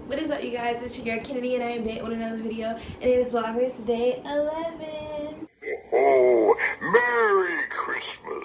What is up, you guys? It's your girl Kennedy, and I am back with another video, and it is Vlogmas Day 11. Oh, Merry Christmas.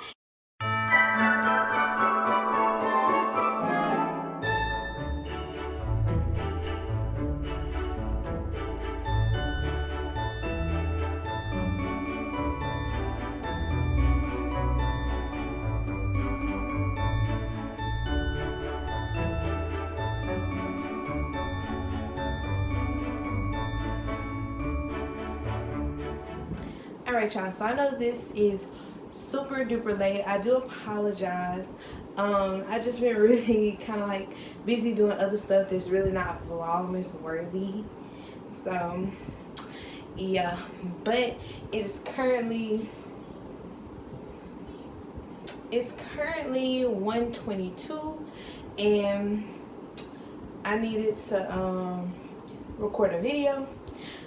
Alright, y'all, so I know this is super duper late. I do apologize. I just been really kind of like busy doing other stuff that's really not Vlogmas worthy. So, yeah, but it is currently 1:22, and I needed to record a video.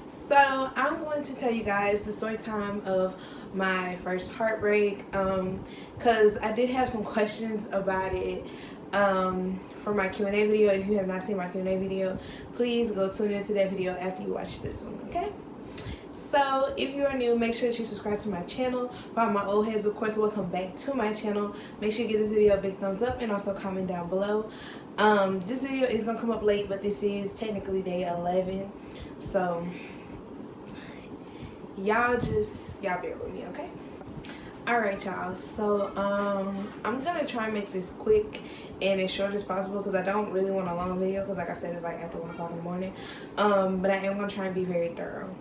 So I'm going to tell you guys the story time of my first heartbreak, because I did have some questions about it for my Q&A video. If you have not seen my Q&A video, please go tune into that video after you watch this one, okay? So if you are new, make sure that you subscribe to my channel. For all my old heads, of course, welcome back to my channel. Make sure you give this video a big thumbs up and also comment down below. This video is gonna come up late, but this is technically day 11, so y'all bear with me, okay? Alright, y'all, so I'm gonna try and make this quick and as short as possible, because I don't really want a long video, because like I said, it's like after 1 o'clock in the morning. But I am gonna try and be very thorough.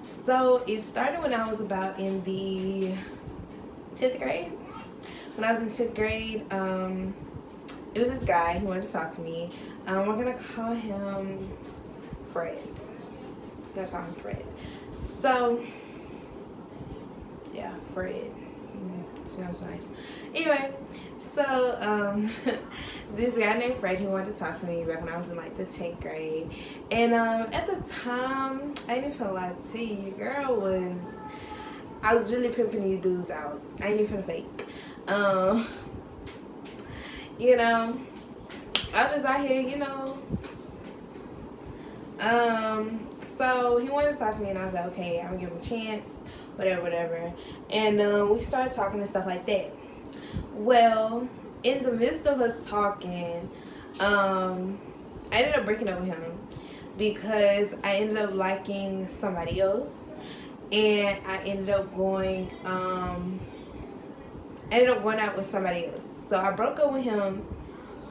So it started when I was about in the 10th grade. When I was in 10th grade, it was this guy who wanted to talk to me. We're gonna call him Fred. So, yeah, Fred. Sounds nice. Anyway, so this guy named Fred, he wanted to talk to me back when I was in like the 10th grade. And at the time, I didn't feel like to you, girl, I was really pimping these dudes out. I ain't even finna fake. You know, I was just out here, you know. So he wanted to talk to me, and I was like, okay, I'm gonna give him a chance, whatever. And we started talking and stuff like that. Well, in the midst of us talking, I ended up breaking up with him because I ended up liking somebody else, and I ended up going out with somebody else. So I broke up with him,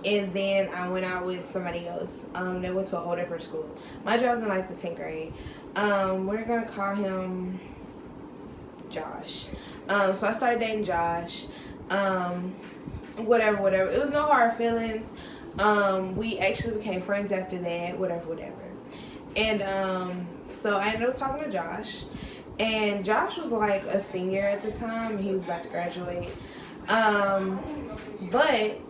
and then I went out with somebody else. They went to an older per school. My I was in like the 10th grade. We're gonna call him Josh. So I started dating Josh. Whatever. It was no hard feelings. We actually became friends after that. Whatever. And so I ended up talking to Josh. And Josh was like a senior at the time. He was about to graduate. But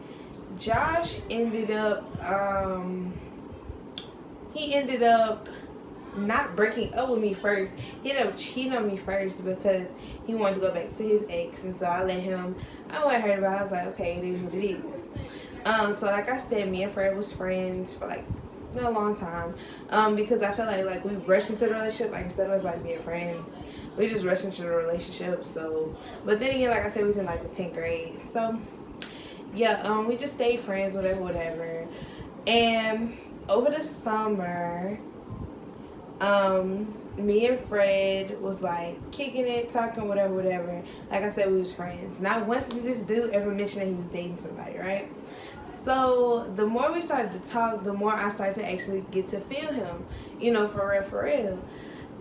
Josh ended up not breaking up with me first. He ended up cheating on me first because he wanted to go back to his ex, and so I let him. I went heard about it. I was like, okay, it is what it is. So like I said, me and Fred was friends for like a long time, because I felt like we rushed into the relationship. Like, instead of us like being friends, we just rushed into the relationship. So, but then again, like I said, we was in like the 10th grade, so yeah, we just stayed friends, whatever. And over the summer, me and Fred was like kicking it, talking, whatever. Like I said, we was friends. Not once did this dude ever mention that he was dating somebody, right? So the more we started to talk, the more I started to actually get to feel him, you know, for real.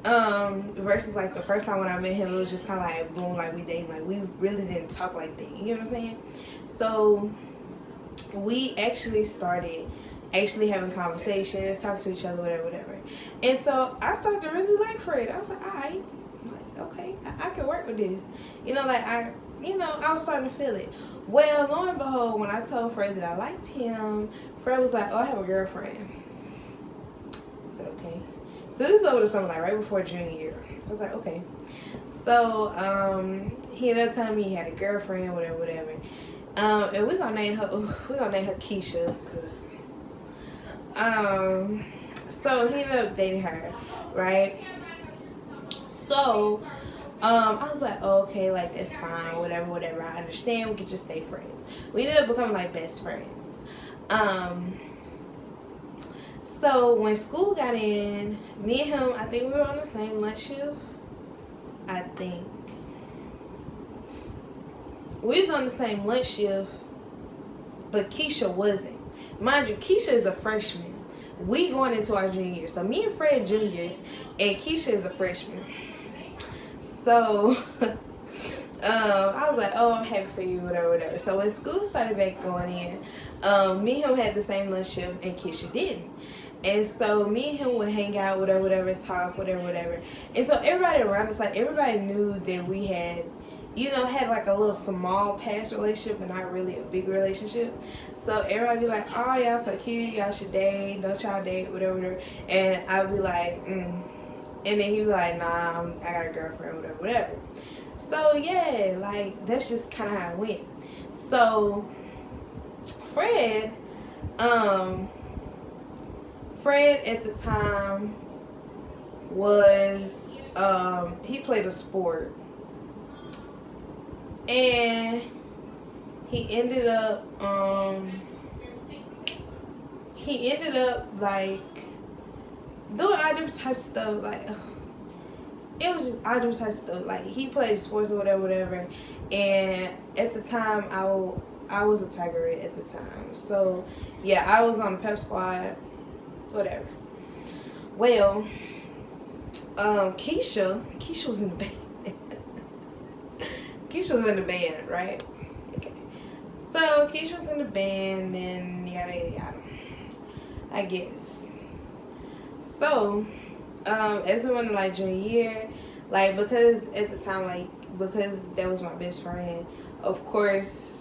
Versus like the first time when I met him, it was just kind of like boom, like we dating, like we really didn't talk like that, you know what I'm saying? So we actually started having conversations, talking to each other, whatever. And so I started to really like Fred. I was like, alright, like, okay, I can work with this, you know, like I was starting to feel it. Well, lo and behold, when I told Fred that I liked him, Fred was like, oh, I have a girlfriend. I said, okay. So this is over the summer, like right before junior year. I was like, okay. So he ended up telling me he had a girlfriend, whatever. And we're gonna name her Keisha, cause So he ended up dating her, right? So I was like, oh, okay, like that's fine, whatever. I understand. We could just stay friends. We ended up becoming like best friends. So when school got in, me and him, I think we were on the same lunch shift. I think we was on the same lunch shift, but Keisha wasn't. Mind you, Keisha is a freshman. We going into our junior year. So me and Fred juniors, and Keisha is a freshman. So I was like, oh, I'm happy for you, whatever. So when school started back going in, me and him had the same lunch shift and Keisha didn't. And so me and him would hang out, whatever, talk, whatever. And so everybody around us, like everybody knew that we had, had like a little small past relationship, but not really a big relationship. So everybody be like, oh, y'all so cute, y'all should date, don't y'all date, whatever. And I'd be like, And then he'd be like, nah, I got a girlfriend, whatever. So yeah, like that's just kind of how it went. So Fred at the time was he played a sport, and he ended up like doing all different types of stuff. Like it was just all different types of stuff. Like he played sports or whatever. And at the time, I was a Tigerette at the time. So yeah, I was on the pep squad, whatever. Well, Keisha was in the band. Keisha was in the band, right? Okay. So Keisha was in the band and yada. I guess. So, as we went to like junior year, like because at the time, like because that was my best friend, of course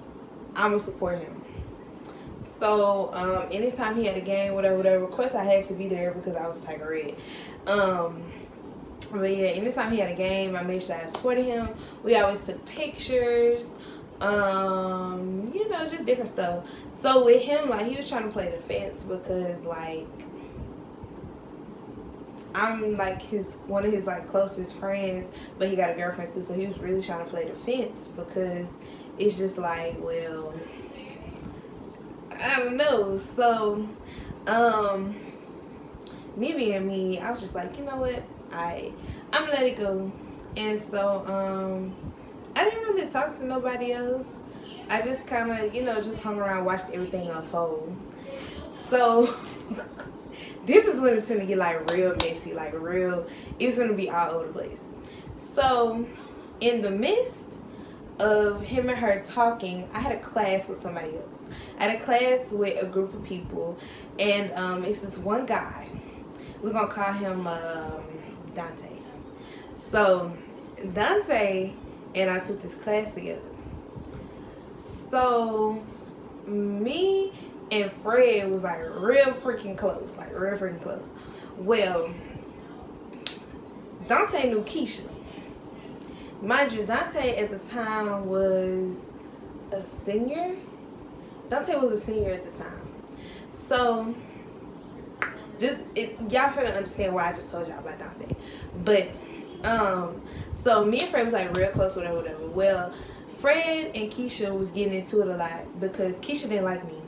I'ma support him. So anytime he had a game, whatever, of course I had to be there because I was Tigerette. But yeah, anytime he had a game, I made sure I supported him. We always took pictures, just different stuff. So with him, like he was trying to play the fence because like I'm like one of his like closest friends, but he got a girlfriend too, so he was really trying to play the fence because it's just like, well, I don't know. So me being me, I was just like, you know what, I'm gonna let it go. And so I didn't really talk to nobody else. I just kind of just hung around, watched everything unfold. So this is when it's gonna get like real messy, like real, it's gonna be all over the place. So in the midst of him and her talking, I had a class with somebody else. I had a class with a group of people, and it's this one guy. We're gonna call him Dante. So Dante and I took this class together. So me and Fred was like real freaking close. Well, Dante knew Keisha. Mind you, Dante at the time was a senior. Dante was a senior at the time. So y'all finna understand why I just told y'all about Dante. But so me and Fred was like real close, whatever. Well, Fred and Keisha was getting into it a lot because Keisha didn't like me.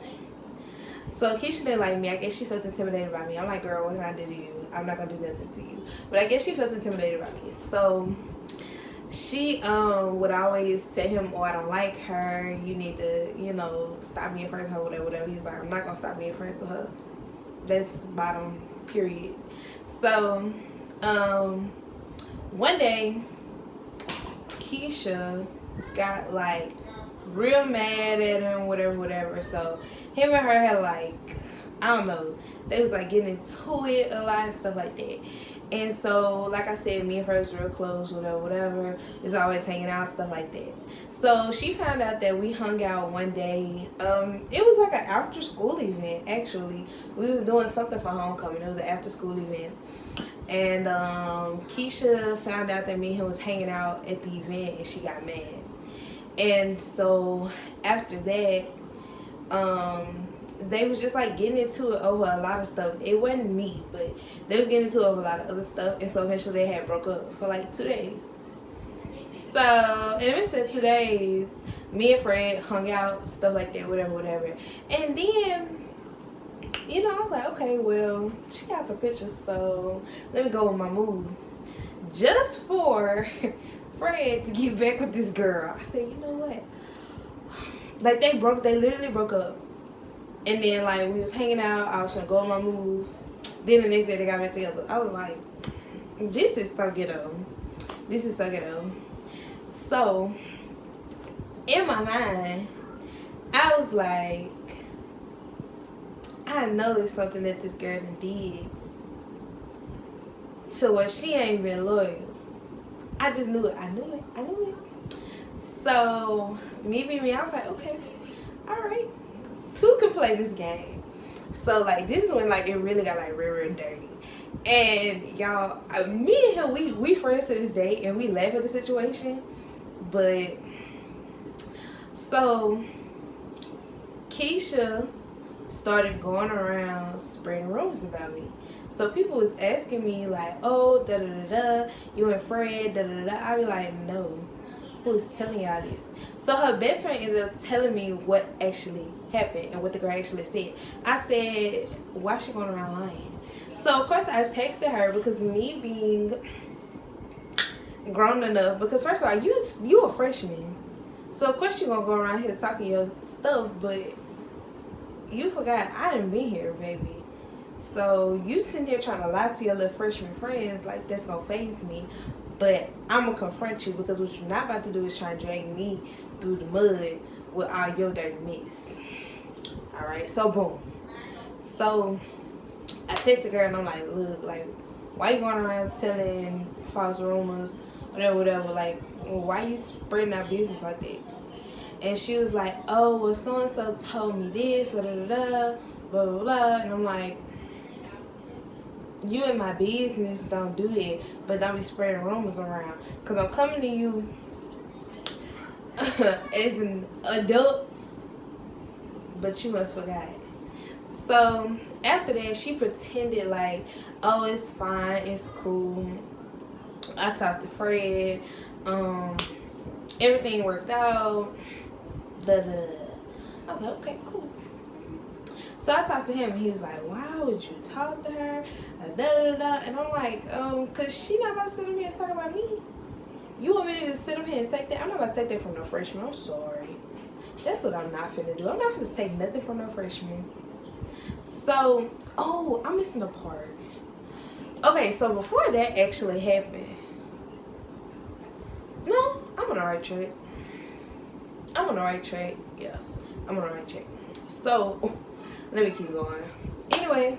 So Keisha didn't like me. I guess she felt intimidated by me. I'm like, girl, what can I do to you? I'm not gonna do nothing to you. But I guess she felt intimidated by me. So she would always tell him, oh, I don't like her. You need to, stop being friends with her, whatever. He's like, I'm not gonna stop being friends with her. That's bottom, period. So one day Keisha got like real mad at him, whatever. So him and her had like, I don't know, they was like getting into it a lot and stuff like that. And so like I said, me and her was real close, whatever. Is always hanging out, stuff like that. So she found out that we hung out one day. It was like an after school event, actually. We was doing something for homecoming. It was an after school event. And Keisha found out that me and him was hanging out at the event, and she got mad. And so after that, they was just like getting into it over a lot of stuff. It wasn't me, but they was getting into it over a lot of other stuff, and so eventually they had broke up for like 2 days. So in the midst of 2 days, me and Fred hung out, stuff like that, whatever. And then, you know, I was like, okay, well, she got the picture, so let me go with my move. Just for Fred to get back with this girl. I said, you know what? Like, they literally broke up. And then, like, we was hanging out. I was trying to go on my move. Then the next day, they got back together. I was like, this is so ghetto. This is so ghetto. So, in my mind, I was like, I know it's something that this girl done did to where she ain't been loyal. I just knew it. I knew it. So, me being me, I was like, okay, all right. 2 can play this game. So, like, this is when, like, it really got, like, real dirty. And, y'all, me and him, we friends to this day, and we laugh at the situation. But, so, Keisha started going around spreading rumors about me. So people was asking me like, oh, da-da-da-da, you and Fred, da-da-da-da. I be like, no, who is telling y'all this? So her best friend ended up telling me what actually happened and what the girl actually said. I said, why is she going around lying? So of course I texted her because me being grown enough, because first of all, you a freshman. So of course you're going to go around here talking your stuff, but you forgot I done been here, baby. So you sitting here trying to lie to your little freshman friends like that's gonna faze me. But I'm gonna confront you because what you're not about to do is try and drag me through the mud with all your dirty mess. Alright, so boom. So I text the girl and I'm like, look, like, why you going around telling false rumors, whatever, like, why you spreading our business like that? And she was like, oh, well, so-and-so told me this, da-da-da-da, blah, blah, blah. And I'm like, you in my business, don't do that, but don't be spreading rumors around. Because I'm coming to you as an adult, but you must forgot. So, after that, she pretended like, oh, it's fine, it's cool. I talked to Fred, everything worked out. I was like, okay, cool. So I talked to him and he was like, why would you talk to her? And I'm like, cause she not about to sit up here and talk about me. You want me to just sit up here and take that? I'm not about to take that from no freshman. I'm sorry. That's what I'm not finna do. I'm not finna take nothing from no freshman. So, oh, I'm missing a part. Okay, so before that actually happened, no, I'm on the right track. Yeah, I'm on the right track. So, let me keep going. Anyway,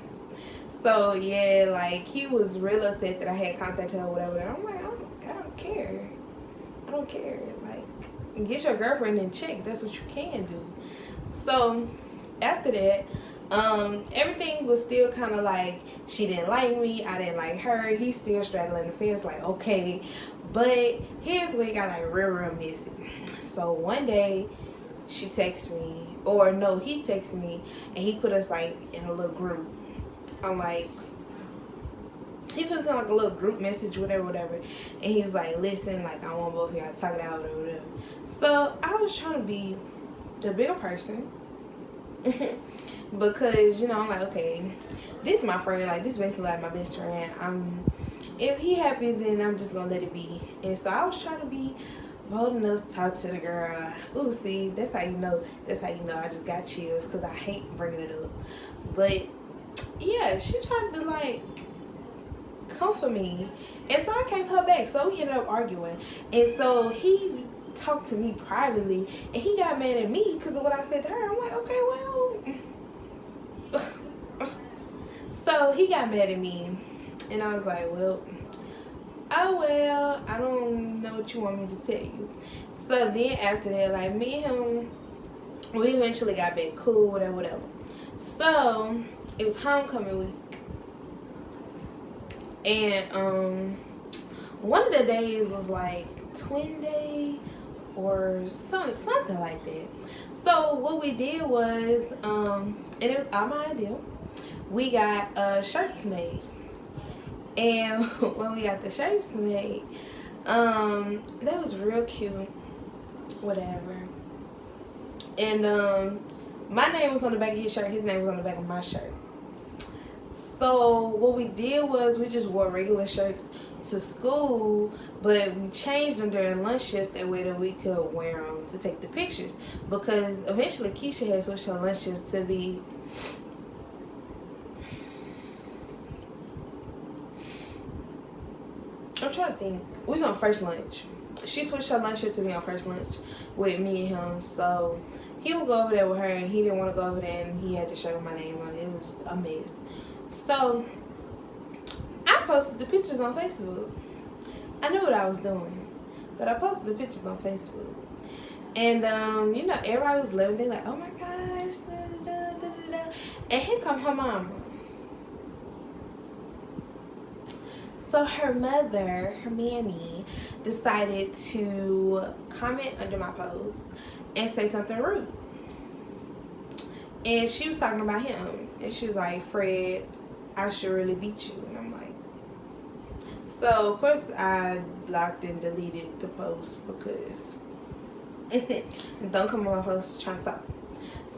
so yeah, like, he was real upset that I had contacted her or whatever. And I'm like, I don't care. I don't care. Like, get your girlfriend in check. That's what you can do. So, after that, everything was still kind of like, she didn't like me, I didn't like her. He's still straddling the fence, like, okay. But here's where it got like real messy. So one day she texts me, or no, he texts me, and he put us like in a little group. I'm like, he put us in like a little group message, whatever. And he was like, listen, like, I want both of y'all to talk it out or whatever. So I was trying to be the bigger person. Because, you know, I'm like, okay, this is my friend. Like, this is basically like my best friend. If he happy, then I'm just gonna let it be. And so I was trying to be bold enough to talk to the girl. Ooh, see, that's how you know. I just got chills because I hate bringing it up. But yeah, she tried to like comfort me, and so I gave her back. So we ended up arguing, and so he talked to me privately, and he got mad at me because of what I said to her. I'm like, okay, well. So he got mad at me, and I was like, well, I don't know what you want me to tell you. So then after that, like, me and him, we eventually got back cool, whatever. So it was homecoming week, and one of the days was like twin day or something like that. So what we did was, and it was all my idea. We got shirts made, and when we got the shirts made, that was real cute, whatever. And my name was on the back of his shirt. His name was on the back of my shirt. So what we did was we just wore regular shirts to school, but we changed them during lunch shift that way that we could wear them to take the pictures. Because eventually Keisha had switched her lunch shift to be I'm trying to think. We was on first lunch. She switched her lunch shift to be on first lunch with me and him. So he would go over there with her, and he didn't want to go over there, and he had to show my name on it. It was a mess. So I posted the pictures on Facebook. I knew what I was doing, but I posted the pictures on Facebook. And you know, everybody was living. They like, oh my gosh, da, da, da, da, da. And here come her mama. So her mother, her mammy, decided to comment under my post and say something rude. And she was talking about him. And she was like, Fred, I should really beat you. And I'm like, so of course I blocked and deleted the post because don't come on my post trying to talk.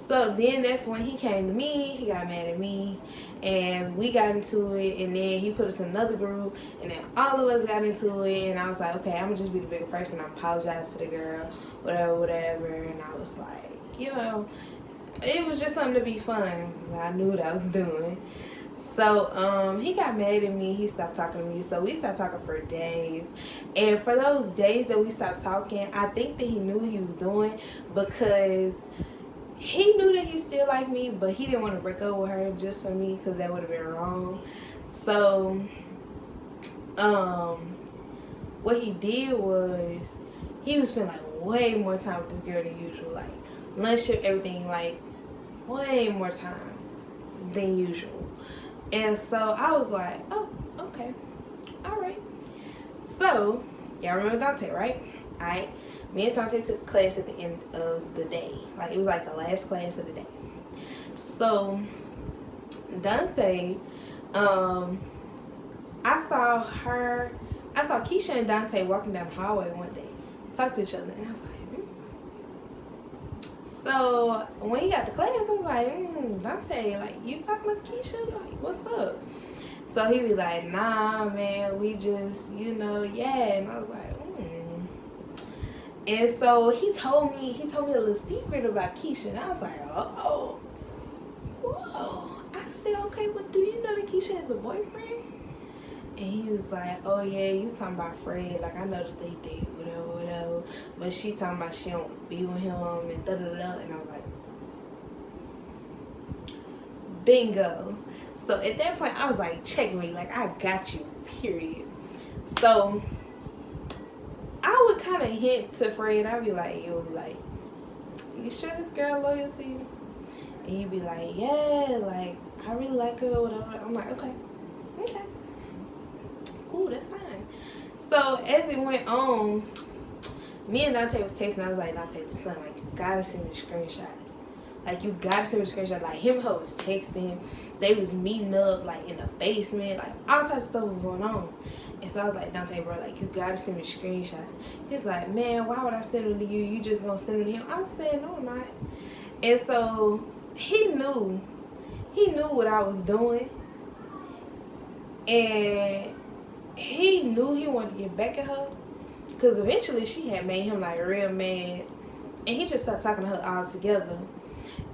So then that's when he came to me. He got mad at me, and we got into it. And then he put us in another group, and then all of us got into it. And I was like, okay, I'm gonna just be the bigger person. I apologize to the girl, whatever. And I was like, you know, it was just something to be fun. But I knew what I was doing. So he got mad at me. He stopped talking to me. So we stopped talking for days. And for those days that we stopped talking, I think that he knew what he was doing, because he knew that he still liked me, but he didn't want to break up with her just for me, because that would have been wrong. So what he did was he was spending like way more time with this girl than usual, like lunch shift, everything, like way more time than usual. And so I was like, oh, okay, all right. So y'all remember Dante, right? Alright, me and Dante took class at the end of the day. Like, it was like the last class of the day. So Dante, I saw Keisha and Dante walking down the hallway one day, talk to each other, and I was like, So when he got to class, I was like, Dante, like, you talking to Keisha? Like, what's up? So he be like, nah, man, we just, you know, yeah. And I was like, And so he told me a little secret about Keisha, and I was like, oh, whoa. I said, okay, but do you know that Keisha has a boyfriend? And he was like, oh yeah, you talking about Fred? Like, I know that they date, whatever. But she talking about she don't be with him and da-da-da. And I was like, bingo. So at that point, I was like, check me. Like, I got you, period. So I would kind of hint to Fred. I'd be like, yo, like, you sure this girl loyal to you? And he'd be like, yeah, like, I really like her, whatever. I'm like, okay. Cool, that's fine. So as it went on, me and Dante was texting. I was like, Dante, son, like, you gotta send me the screenshots. Like, you gotta send me the screenshots. Like, him and her was texting. They was meeting up, like, in the basement. Like, all types of stuff was going on. And so I was like, Dante, bro, like, you gotta send me the screenshots. He's like, man, why would I send them to you? You just gonna send them to him? I said, no, I'm not. And so he knew what I was doing. And he knew he wanted to get back at her, because eventually she had made him like real mad, and he just stopped talking to her altogether.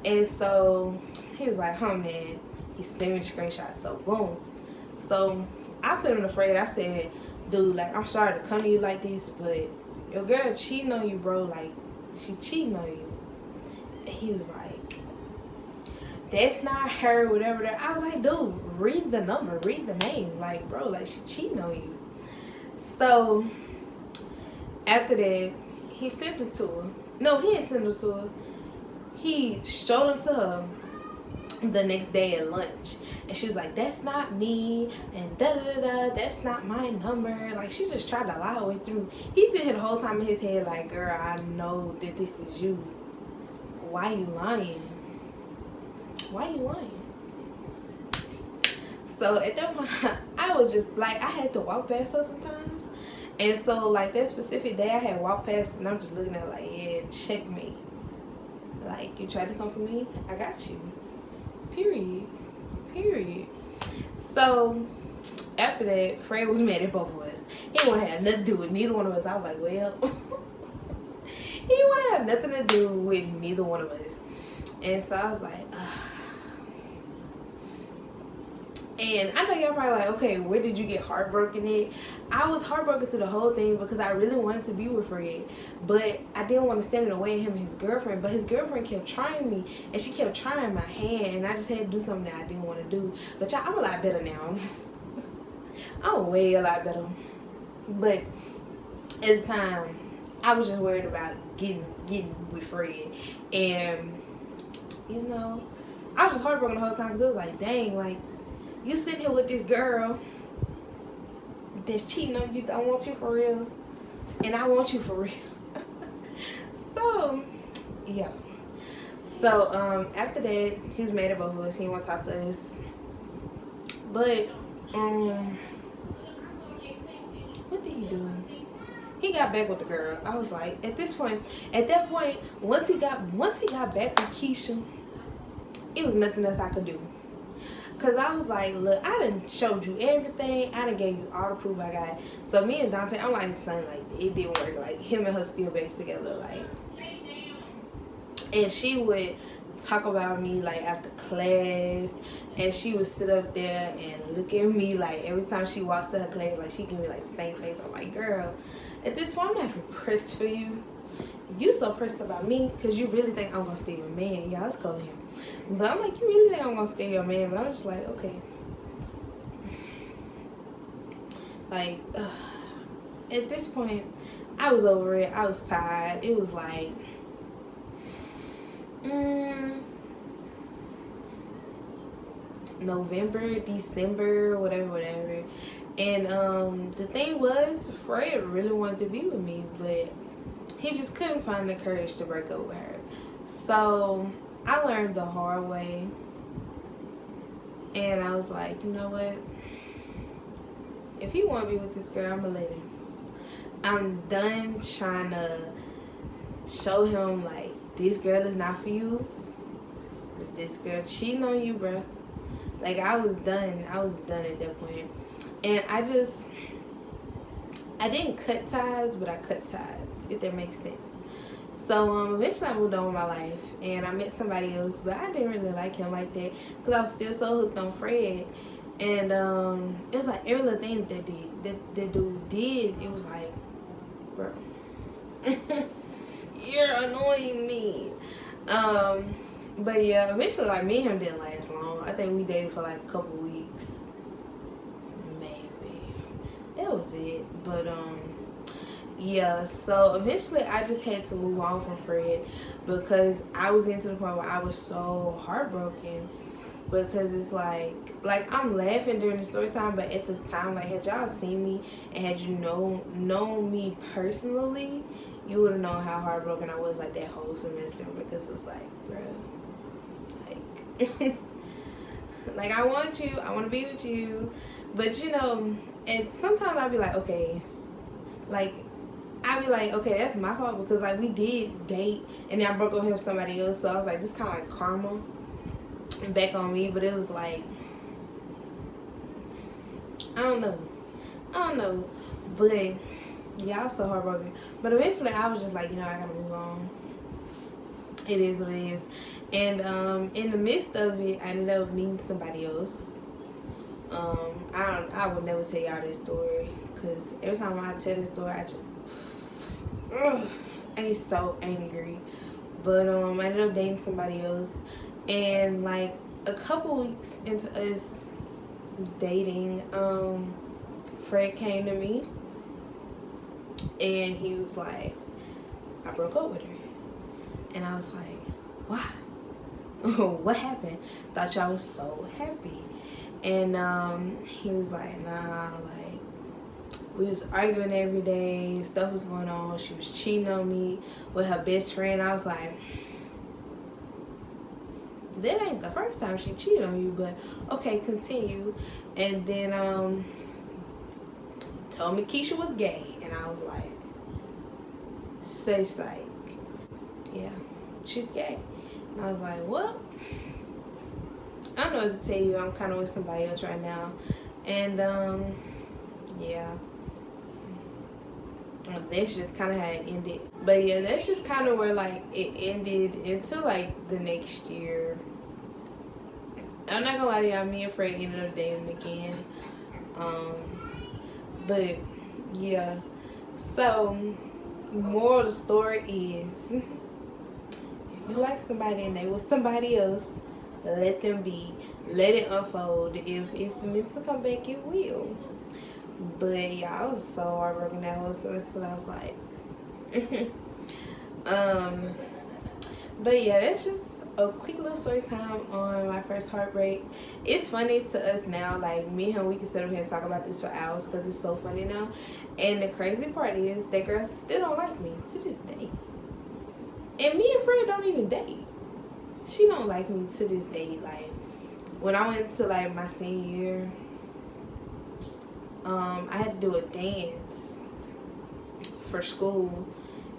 And so he was like, huh, man. He sent me the screenshot. So boom. So I sent him to Fred. I said, dude, like, I'm sorry to come to you like this, but your girl cheating on you, bro. Like, she cheating on you. And he was like, that's not her, whatever that. I was like, dude, read the number, read the name. Like, bro, like, she cheating on you. So after that, he sent it to her. No, he didn't send it to her. He showed it to her the next day at lunch, and she was like, that's not me, and da da da da, that's not my number. Like, she just tried to lie all the way through. He's sitting here the whole time in his head like, girl, I know that this is you. Why you lying? Why you lying? So at that point, I was just like, I had to walk past her sometimes. And so like that specific day I had walked past, and I'm just looking at her like, yeah, checkmate. Like, you tried to come for me, I got you. Period. So after that, Fred was mad at both of us. He didn't want to have nothing to do with neither one of us. I was like, well, he didn't want to have nothing to do with neither one of us. And so I was like, ugh. And I know y'all probably like, okay, where did you get heartbroken at? I was heartbroken through the whole thing because I really wanted to be with Fred. But I didn't want to stand in the way of him and his girlfriend. But his girlfriend kept trying me. And she kept trying my hand. And I just had to do something that I didn't want to do. But y'all, I'm a lot better now. I'm way a lot better. But at the time, I was just worried about getting with Fred. And, you know, I was just heartbroken the whole time because it was like, dang, like, you sitting here with this girl that's cheating on you, don't want you for real, and I want you for real. So, yeah. So, after that, he was mad at both of us. He didn't want to talk to us. But, what did he do? He got back with the girl. I was like, at that point, once he got back with Keisha, it was nothing else I could do. Cause I was like, look, I done showed you everything. I done gave you all the proof I got. So me and Dante, I'm like, son, like, it didn't work. Like, him and her still best together, like. And she would talk about me, like, after class. And she would sit up there and look at me, like, every time she walks to her class, like, she give me, like, the same face. I'm like, girl, at this point, I'm not pressed for you. You so pressed about me because you really think I'm going to steal your man. Y'all, let's call him. But I'm like, you really think I'm going to steal your man? But I'm just like, okay. Like, at this point, I was over it. I was tired. It was like, November, December, whatever. And the thing was, Fred really wanted to be with me, but he just couldn't find the courage to break up with her. So I learned the hard way. And I was like, you know what? If he want to be with this girl, I'm going to let him. I'm done trying to show him, like, this girl is not for you. This girl cheating on you, bro. Like, I was done. I was done at that point. And I didn't cut ties, but I cut ties, if that makes sense. So eventually I moved on with my life, and I met somebody else, but I didn't really like him like that because I was still so hooked on Fred. And it was like every little thing that dude did, it was like, bro, you're annoying me. But yeah, eventually, like, me and him didn't last long. I think we dated for like a couple weeks. Maybe. That was it. But yeah, so eventually I just had to move on from Fred because I was getting to the point where I was so heartbroken. Because it's like I'm laughing during the story time, but at the time, like, had y'all seen me and had you known me personally, you would have known how heartbroken I was, like, that whole semester. Because it was like, bro, like, like, I want to be with you, but you know, and sometimes I'll be like, okay, like, I'd be like, okay, that's my fault because, like, we did date and then I broke up with him with somebody else, so I was like, this kind of like karma back on me. But it was like, I don't know, but yeah, I was so heartbroken. But eventually I was just like, you know, I gotta move on. It is what it is. And in the midst of it, I ended up meeting somebody else. I would never tell y'all this story because every time I tell this story, I just I get so angry. But I ended up dating somebody else. And like a couple weeks into us dating, Fred came to me and he was like, I broke up with her. And I was like, why? What happened? Thought y'all was so happy. And he was like, nah, like, we was arguing every day, stuff was going on, she was cheating on me with her best friend. I was like, that ain't the first time she cheated on you, but okay, continue. And then told me Keisha was gay, and I was like, say psych. Yeah, she's gay. And I was like, well, I don't know what to tell you. I'm kind of with somebody else right now. And yeah, that's just kind of how it ended. But yeah, that's just kind of where like it ended until like the next year. I'm not gonna lie to y'all, me and Fred ended up dating again. But yeah, so moral of the story is, if you like somebody and they with somebody else, let them be. Let it unfold. If it's meant to come back, it will. But yeah, I was so heartbroken that whole semester because I was like, but yeah, that's just a quick little story time on my first heartbreak. It's funny to us now, like me and him, we can sit up here and talk about this for hours because it's so funny now. And the crazy part is that girl still don't like me to this day. And me and Fred don't even date. She don't like me to this day. Like when I went to like my senior year, I had to do a dance for school,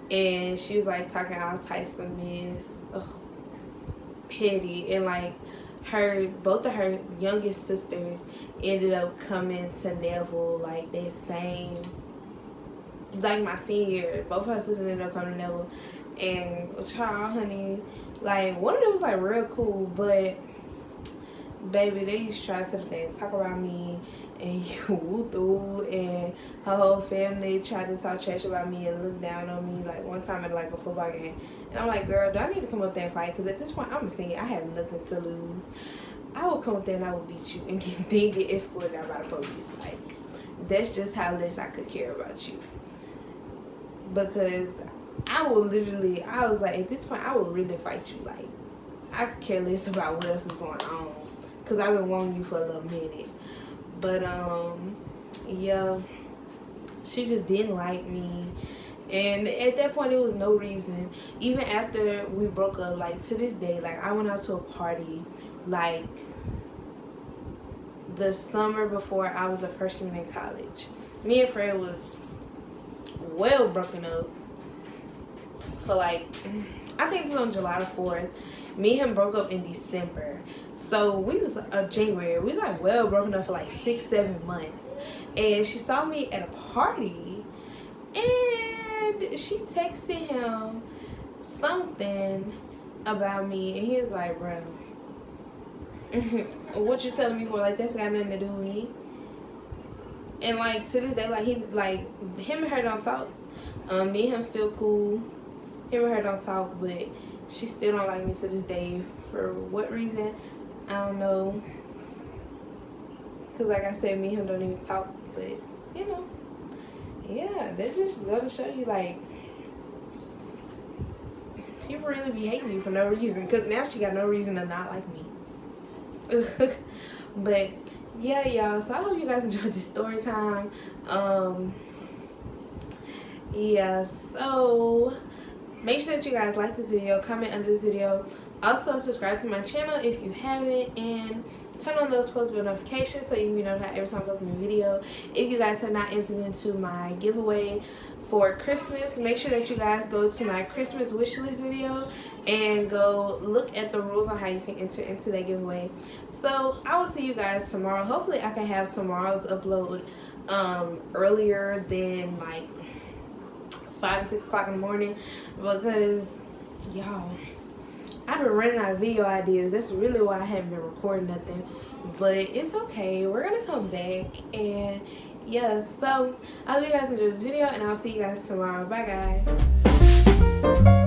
and she was like talking all types of mess. Ugh, petty. And like both of her youngest sisters ended up coming to Neville like that same, like my senior year. Both her sisters ended up coming to Neville, and child, honey, like one of them was like real cool, but baby, they used to try to sit there and talk about me and you woo, and her whole family tried to talk trash about me and look down on me. Like one time at like a football game, and I'm like, girl, do I need to come up there and fight? Because at this point, I'm a senior, I have nothing to lose. I would come up there and I would beat you and then get escorted out by the police. Like, that's just how less I could care about you. Because I would literally, I was like, at this point, I would really fight you. Like, I could care less about what else is going on, because I've been wanting you for a little minute. But yeah, she just didn't like me. And at that point, it was no reason. Even after we broke up, like to this day, like I went out to a party like the summer before I was a freshman in college. Me and Fred was well broken up for like, I think it was on July the 4th. Me and him broke up in December. So we was January. We was like well broken up for like 6-7 months. And she saw me at a party, and she texted him something about me, and he was like, bro, what you telling me for? Like, that's got nothing to do with me. And like to this day, like him and her don't talk. Me and him still cool. Him and her don't talk, but she still don't like me to this day. For what reason, I don't know. Cause like I said, me and him don't even talk. But you know, yeah, that just go to show you, like, people really be hating you for no reason. Cause now she got no reason to not like me. But yeah, y'all, so I hope you guys enjoyed this story time. Yeah, so make sure that you guys like this video, comment under this video, also subscribe to my channel if you haven't, and turn on those post bell notifications so you can be notified every time I post a new video. If you guys have not entered into my giveaway for Christmas, make sure that you guys go to my Christmas wish list video and go look at the rules on how you can enter into that giveaway. So I will see you guys tomorrow. Hopefully I can have tomorrow's upload earlier than like 5 and 6 o'clock in the morning, because y'all, I've been running out of video ideas. That's really why I haven't been recording nothing, but it's okay, we're gonna come back. And yeah, so I hope you guys enjoyed this video, and I'll see you guys tomorrow. Bye guys.